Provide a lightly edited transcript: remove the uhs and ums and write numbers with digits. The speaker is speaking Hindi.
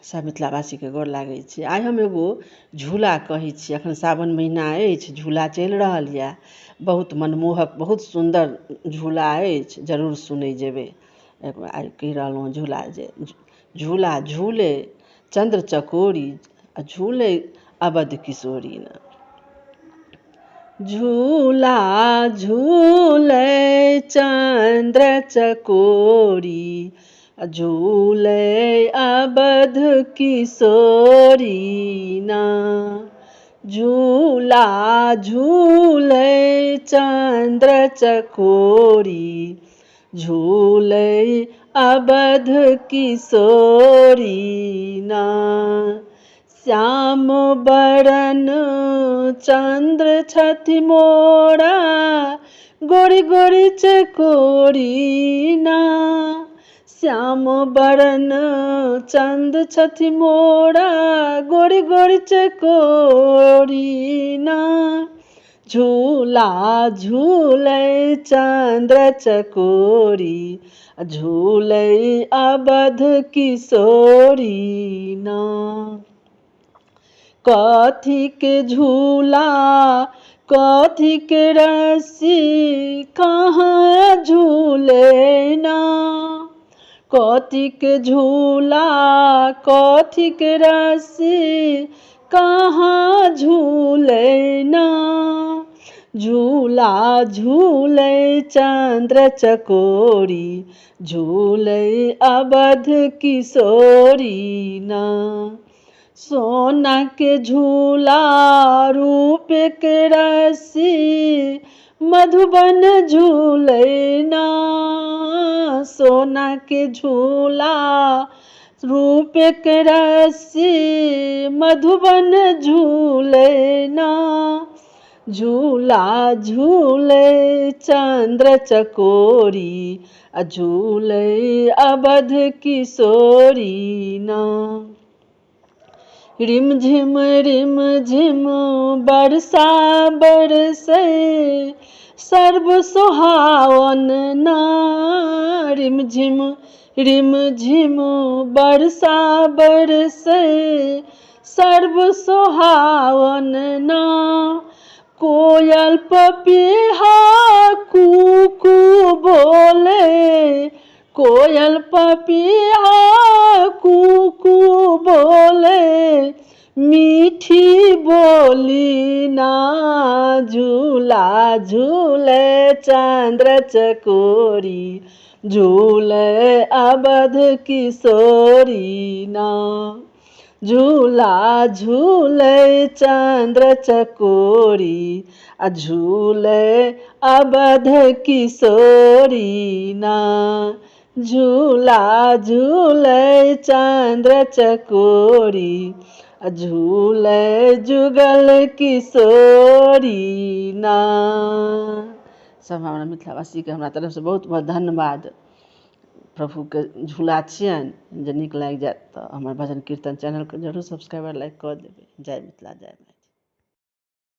सब मिथिलावासी के गोर लागै छी। आइ हम एगो झूला कहै छी। एखन सावन महीना अछि, झूला चलि रहल यए, बहुत मनमोहक, बहुत सुन्दर झूला अछि, जरूर सुनै जेबै। आइ कहि रहलहुँ झूला जे झूला झूले चंद्र चकोरी आ झूले अवध किशोरी न। झूला झूले चंद्र चकोरी झूले अवध किशोरी ना। झूला झूले चंद्र चकोरी झूले अवध किशोरी ना। श्याम बरन चंद्र छथि मोरा गोरी गोरी चकोरी ना। श्याम बरन चंद्र छथि मोरा गोरी गोरी चकोरी ना। झूला झूले चंद्र चकोरी झूले अवध किशोरी ना। कथी के झूला कथी के रस्सी कहाँ झूले ना। कथी के झूला कथी के रस्सी कहाँ झूले ना। झूला झूले चंद्र चकोरी झूले अवध किशोरी ना। सोना के झूला रूप के रस्सी मधुबन झूले ना। सोना के झूला रूप के रस्सी मधुबन झूले ना। झूला झूले चंद्र चकोरी झूले अवध किशोरी ना। रिम झिम बरसा बरसे सर्व सुहावन ना। रिम झिम बरसा बरसे सर्व सुहावन ना। कोयल पपीहा कूकू बोले कोयल पपीहा कूकू बोले मीठी बोली ना। झूला झूले चंद्र चकोरी झूले अवध किशोरी ना। झूला झूले चंद्र चकोरी झूले अवध किशोरी ना। झूला झूले चंद्र चकोरी झूले जुगल किशोरी ना। सब हमरा मिथिलावासी के हमरा तरफ से बहुत बहुत धन्यवाद। प्रभु के झूला छियनि, जे नीक लागि जायत तऽ हमर भजन कीर्तन चैनल के जरूर सब्सक्राइबर लाइक कऽ देबै। जय मिथिला जय।